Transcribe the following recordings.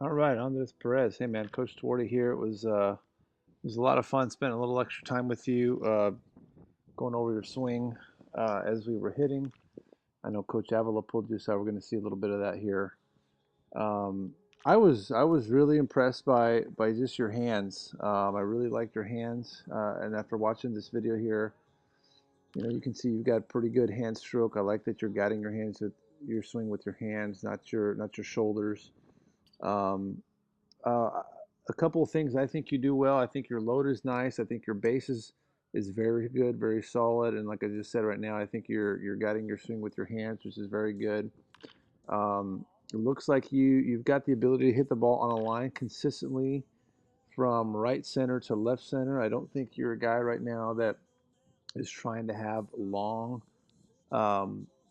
All right, on to this Perez. Hey man, Coach Twardy here. It was a lot of fun. Spent a little extra time with you, going over your swing as we were hitting. I know Coach Avila pulled you, so we're going to see a little bit of that here. Um, I was really impressed by just your hands. I really liked your hands, and after watching this video here, you can see you've got pretty good hand stroke. I like that you're guiding your hands with your swing with your hands, not your shoulders. Um, Uh, a couple of things I think you do well. I think your load is nice. I think your base is very good, very solid. And like I just said right now, I think you're guiding your swing with your hands, which is very good. It looks like you've got the ability to hit the ball on a line consistently from right center to left center. I don't think you're a guy right now that is trying to have long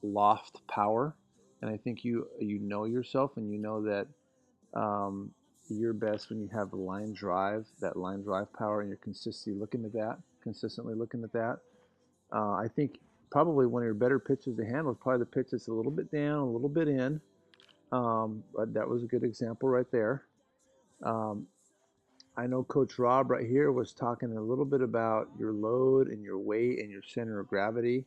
loft power. And I think you know yourself and you know that um, you're best when you have that line drive power, and you're consistently looking at that. I think probably one of your better pitches to handle is probably the pitch that's a little bit down, a little bit in. But that was a good example right there. Um, I know Coach Rob right here was talking a little bit about your load and your weight and your center of gravity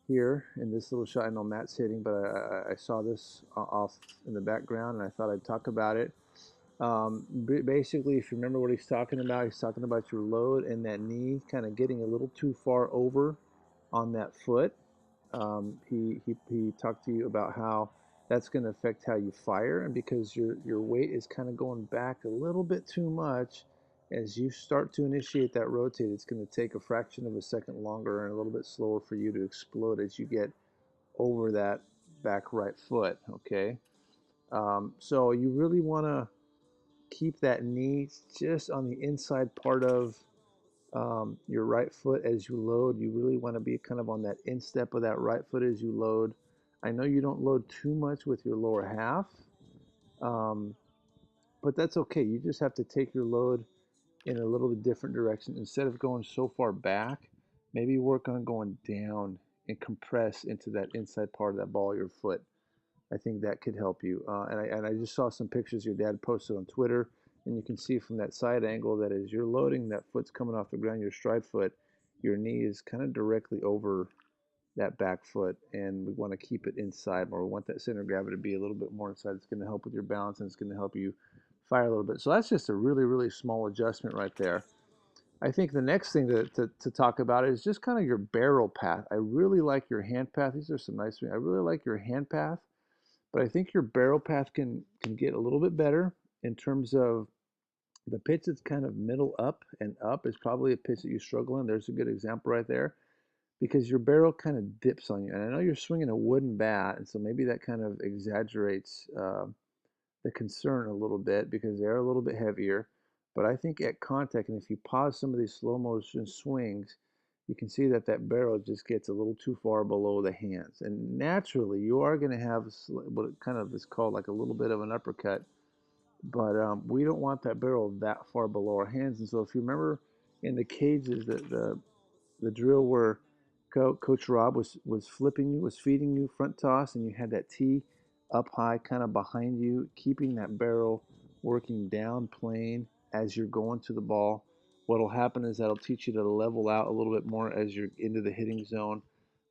here in this little shot. I know Matt's hitting, but I saw this off in the background, and I thought I'd talk about it. Basically, if you remember what he's talking about your load and that knee kind of getting a little too far over on that foot. He talked to you about how that's going to affect how you fire, and because your weight is kind of going back a little bit too much, as you start to initiate that rotate, it's going to take a fraction of a second longer and a little bit slower for you to explode as you get over that back right foot. Okay, so you really want to keep that knee just on the inside part of your right foot as you load. You really want to be kind of on that instep of that right foot as you load. I know you don't load too much with your lower half, um, but that's okay. You just have to take your load in a little bit different direction. Instead of going so far back, maybe work on going down and compress into that inside part of that ball of your foot. I think that could help you. And I just saw some pictures your dad posted on Twitter, and you can see from that side angle that as you're loading, that foot's coming off the ground, your stride foot, your knee is kind of directly over that back foot, and we want to keep it inside more. We want that center of gravity to be a little bit more inside. It's going to help with your balance, and it's going to help you fire a little bit. So that's just a really, really small adjustment right there. I think the next thing to talk about is just kind of your barrel path. I really like your hand path. These are some nice things. I really like your hand path, but I think your barrel path can get a little bit better in terms of the pitch that's kind of middle up and up is probably a pitch that you struggle in. There's a good example right there because your barrel kind of dips on you. And I know you're swinging a wooden bat, and so maybe that kind of exaggerates the concern a little bit because they're a little bit heavier. But I think at contact, and if you pause some of these slow motion swings, you can see that that barrel just gets a little too far below the hands. And naturally, you are going to have what kind of is called like a little bit of an uppercut, but we don't want that barrel that far below our hands. And so if you remember in the cages, the drill where Coach Rob was flipping you, was feeding you front toss, and you had that tee up high, kind of behind you, keeping that barrel working down plane as you're going to the ball. What'll happen is that'll teach you to level out a little bit more as you're into the hitting zone,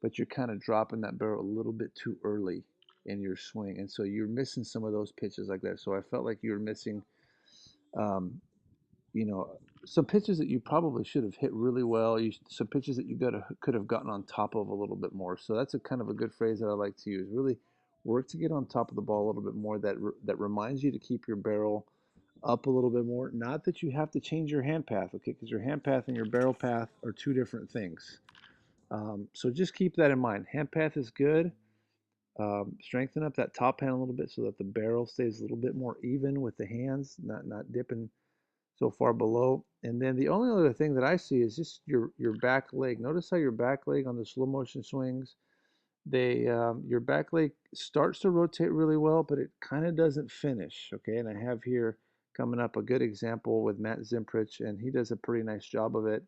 but you're kind of dropping that barrel a little bit too early in your swing, and so you're missing some of those pitches like that. So I felt like you were missing um, you know, some pitches that you probably should have hit really well. Some pitches that you could have gotten on top of a little bit more. So that's a kind of a good phrase that I like to use. Really work to get on top of the ball a little bit more. That reminds you to keep your barrel up a little bit more. Not that you have to change your hand path, okay? Because your hand path and your barrel path are two different things. So just keep that in mind. Hand path is good. Strengthen up that top hand a little bit so that the barrel stays a little bit more even with the hands, not dipping so far below. And then the only other thing that I see is just your back leg. Notice how your back leg on the slow motion swings, your back leg starts to rotate really well, but it kind of doesn't finish. Okay, and I have here coming up a good example with Matt Zimprich, and he does a pretty nice job of it.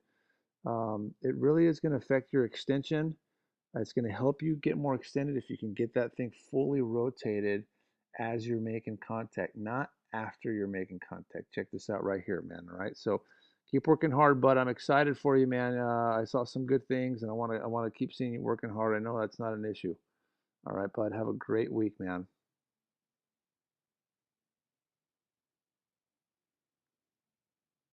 It really is going to affect your extension. It's going to help you get more extended if you can get that thing fully rotated as you're making contact, not after you're making contact. Check this out right here, man. All right, so keep working hard, bud. I'm excited for you, man. I saw some good things, and I want to keep seeing you working hard. I know that's not an issue. All right, bud. Have a great week, man.